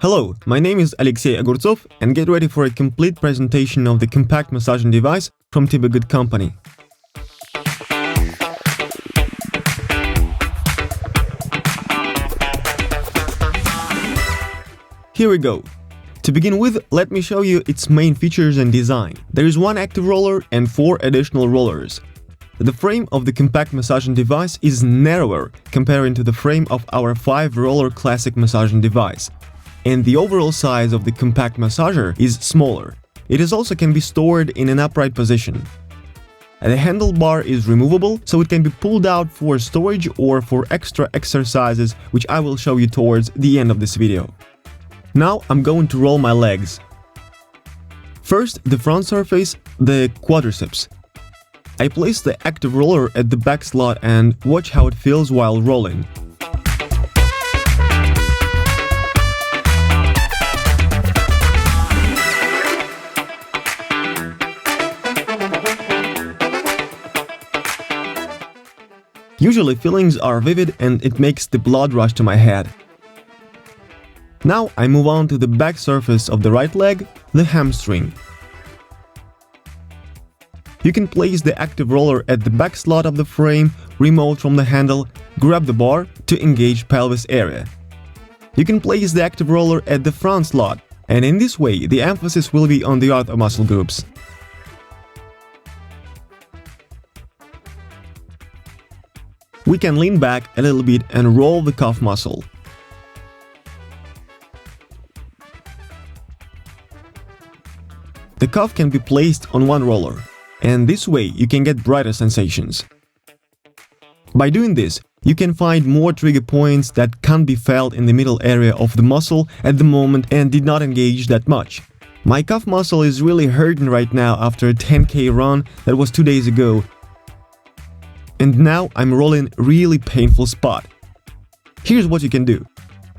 Hello, my name is Alexey Огурцов, and get ready for a complete presentation of the compact massaging device from Timbergood company. Here we go. To begin with, let me show you its main features and design. There is one active roller and 4 additional rollers. The frame of the compact massaging device is narrower comparing to the frame of our 5-roller classic massaging device, and the overall size of the compact massager is smaller. It also can be stored in an upright position. The handlebar is removable, so it can be pulled out for storage or for extra exercises, which I will show you towards the end of this video. Now I'm going to roll my legs. First, the front surface, the quadriceps. I place the active roller at the back slot and watch how it feels while rolling. Usually feelings are vivid and it makes the blood rush to my head. Now I move on to the back surface of the right leg, the hamstring. You can place the active roller at the back slot of the frame, remote from the handle, grab the bar to engage pelvis area. You can place the active roller at the front slot, and in this way the emphasis will be on the other muscle groups. We can lean back a little bit and roll the calf muscle. The calf can be placed on one roller, and this way you can get brighter sensations. By doing this, you can find more trigger points that can't be felt in the middle area of the muscle at the moment and did not engage that much. My calf muscle is really hurting right now after a 10K run that was 2 days ago. And now I'm rolling really painful spot. Here's what you can do.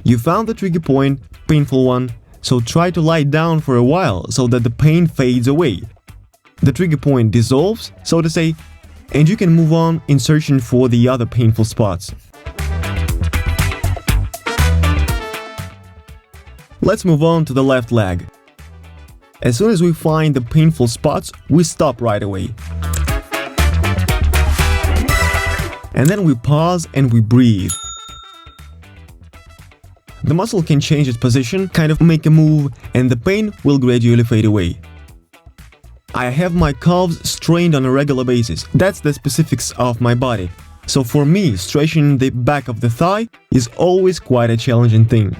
You found the trigger point, painful one, so try to lie down for a while so that the pain fades away. The trigger point dissolves, so to say, and you can move on in searching for the other painful spots. Let's move on to the left leg. As soon as we find the painful spots, we stop right away. And then we pause and we breathe. The muscle can change its position, kind of make a move, and the pain will gradually fade away. I have my calves strained on a regular basis. That's the specifics of my body. So for me, stretching the back of the thigh is always quite a challenging thing.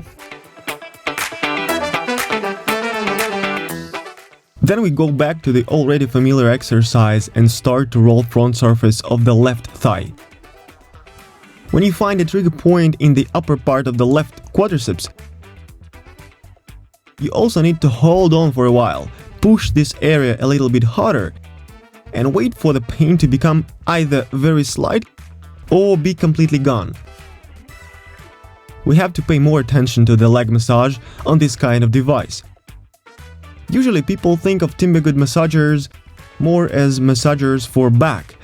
Then we go back to the already familiar exercise and start to roll front surface of the left thigh. When you find a trigger point in the upper part of the left quadriceps, you also need to hold on for a while, push this area a little bit harder, and wait for the pain to become either very slight or be completely gone. We have to pay more attention to the leg massage on this kind of device. Usually people think of Timbergood massagers more as massagers for back,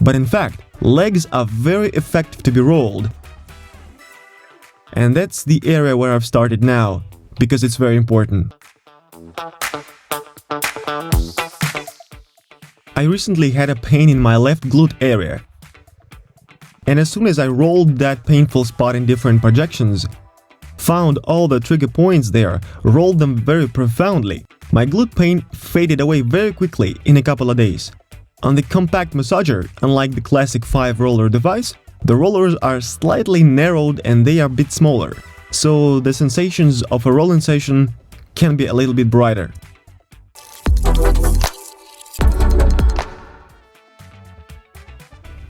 but in fact, legs are very effective to be rolled. And that's the area where I've started now, because it's very important. I recently had a pain in my left glute area. And as soon as I rolled that painful spot in different projections, found all the trigger points there, rolled them very profoundly, my glute pain faded away very quickly in a couple of days. On the compact massager, unlike the classic 5-roller device, the rollers are slightly narrowed and they are a bit smaller, so the sensations of a rolling session can be a little bit brighter.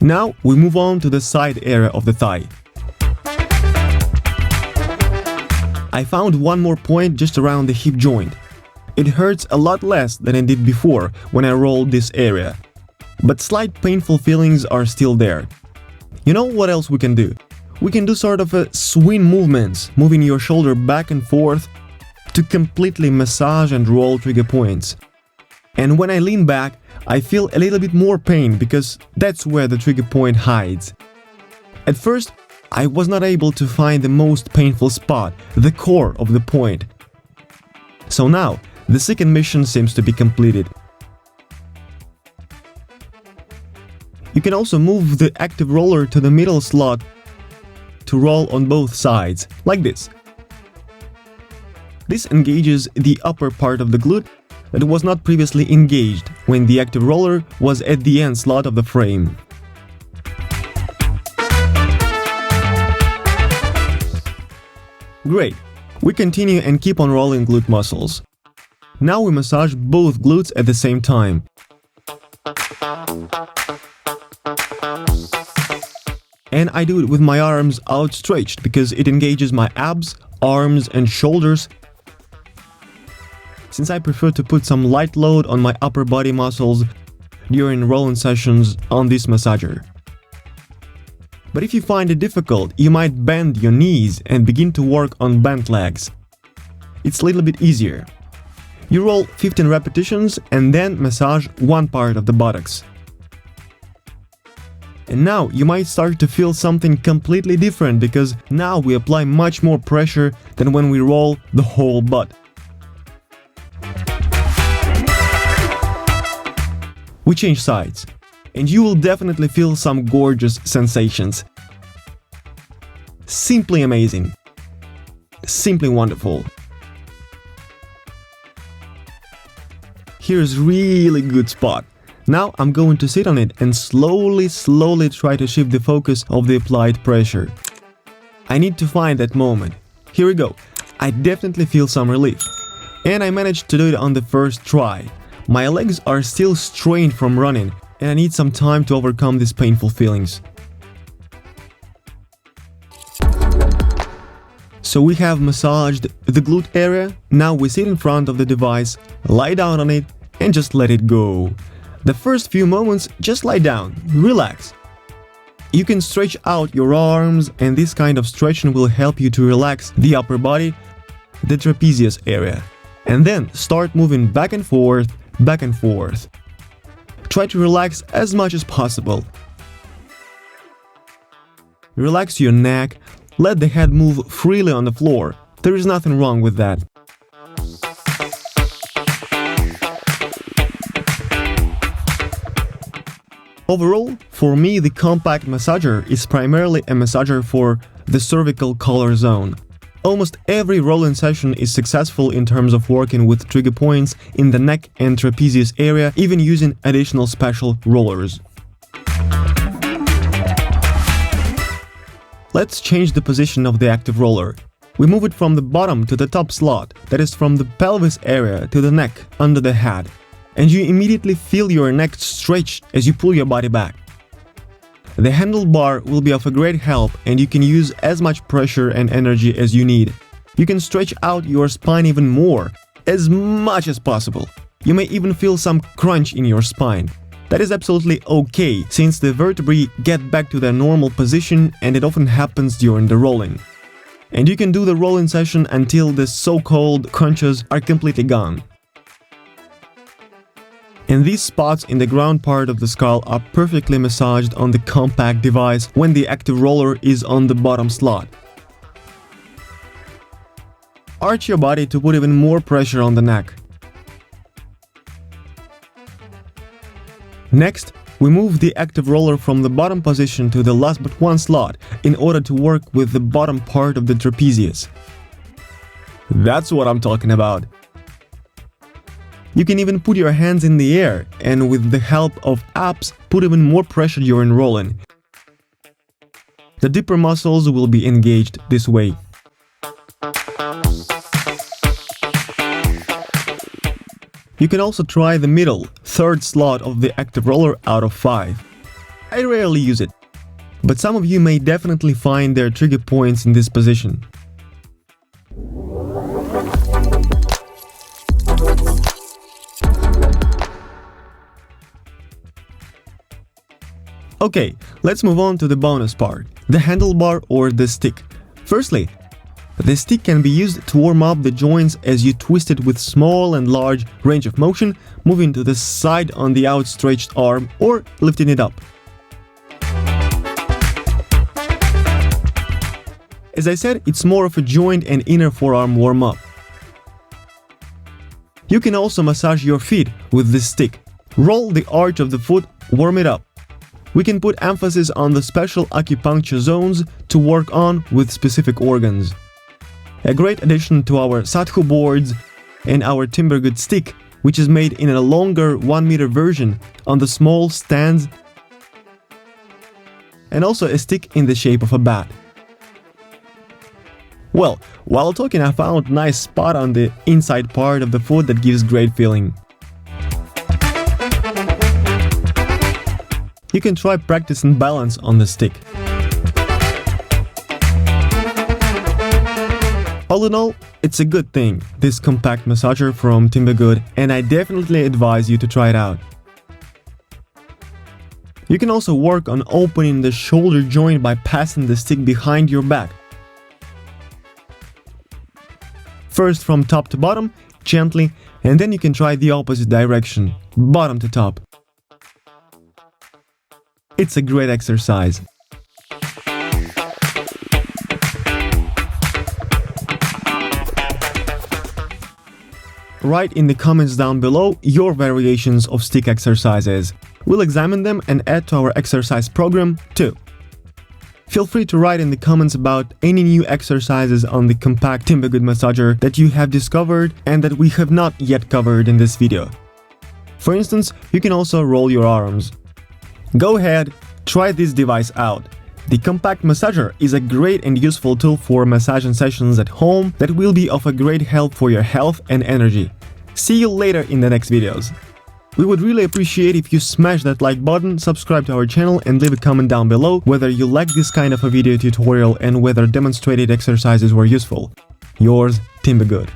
Now we move on to the side area of the thigh. I found one more point just around the hip joint. It hurts a lot less than it did before when I rolled this area, but slight painful feelings are still there. You know what else we can do? We can do sort of a swing movements, moving your shoulder back and forth to completely massage and roll trigger points. And when I lean back, I feel a little bit more pain because that's where the trigger point hides. At first, I was not able to find the most painful spot, the core of the point. So now, the second mission seems to be completed. You can also move the active roller to the middle slot to roll on both sides, like this. This engages the upper part of the glute that was not previously engaged when the active roller was at the end slot of the frame. Great! We continue and keep on rolling glute muscles. Now we massage both glutes at the same time. And I do it with my arms outstretched because it engages my abs, arms and shoulders. Since I prefer to put some light load on my upper body muscles during rolling sessions on this massager. But if you find it difficult, you might bend your knees and begin to work on bent legs. It's a little bit easier. You roll 15 repetitions and then massage one part of the buttocks. And now you might start to feel something completely different because now we apply much more pressure than when we roll the whole butt. We change sides, and you will definitely feel some gorgeous sensations. Simply amazing. Simply wonderful. Here's really good spot. Now I'm going to sit on it and slowly try to shift the focus of the applied pressure. I need to find that moment. Here we go. I definitely feel some relief. And I managed to do it on the first try. My legs are still strained from running, and I need some time to overcome these painful feelings. So we have massaged the glute area. Now we sit in front of the device, lie down on it, and just let it go. The first few moments, just lie down, relax. You can stretch out your arms, and this kind of stretching will help you to relax the upper body, the trapezius area. And then start moving back and forth, back and forth. Try to relax as much as possible. Relax your neck, let the head move freely on the floor. There is nothing wrong with that. Overall, for me, the compact massager is primarily a massager for the cervical collar zone. Almost every rolling session is successful in terms of working with trigger points in the neck and trapezius area, even using additional special rollers. Let's change the position of the active roller. We move it from the bottom to the top slot, that is from the pelvis area to the neck under the head. And you immediately feel your neck stretch as you pull your body back. The handlebar will be of a great help, and you can use as much pressure and energy as you need. You can stretch out your spine even more, as much as possible. You may even feel some crunch in your spine. That is absolutely okay, since the vertebrae get back to their normal position, and it often happens during the rolling. And you can do the rolling session until the so-called crunches are completely gone. And these spots in the ground part of the skull are perfectly massaged on the compact device when the active roller is on the bottom slot. Arch your body to put even more pressure on the neck. Next, we move the active roller from the bottom position to the last but one slot in order to work with the bottom part of the trapezius. That's what I'm talking about. You can even put your hands in the air and with the help of abs put even more pressure during rolling. The deeper muscles will be engaged this way. You can also try the middle, third slot of the active roller out of 5. I rarely use it, but some of you may definitely find their trigger points in this position. Okay, let's move on to the bonus part, the handlebar or the stick. Firstly, the stick can be used to warm up the joints as you twist it with small and large range of motion, moving to the side on the outstretched arm or lifting it up. As I said, it's more of a joint and inner forearm warm-up. You can also massage your feet with this stick. Roll the arch of the foot, warm it up. We can put emphasis on the special acupuncture zones to work on with specific organs. A great addition to our Sadhu boards and our Timbergood stick, which is made in a longer 1 meter version on the small stands, and also a stick in the shape of a bat. Well, while talking, I found a nice spot on the inside part of the foot that gives great feeling. You can try practicing balance on the stick. All in all, it's a good thing, this compact massager from Timbergood, and I definitely advise you to try it out. You can also work on opening the shoulder joint by passing the stick behind your back. First from top to bottom, gently, and then you can try the opposite direction, bottom to top. It's a great exercise. Write in the comments down below your variations of stick exercises. We'll examine them and add to our exercise program too. Feel free to write in the comments about any new exercises on the compact Timbergood massager that you have discovered and that we have not yet covered in this video. For instance, you can also roll your arms. Go ahead, try this device out. The compact massager is a great and useful tool for massaging sessions at home that will be of a great help for your health and energy. See you later in the next videos. We would really appreciate if you smash that like button, subscribe to our channel and leave a comment down below whether you like this kind of a video tutorial and whether demonstrated exercises were useful. Yours, Timbergood.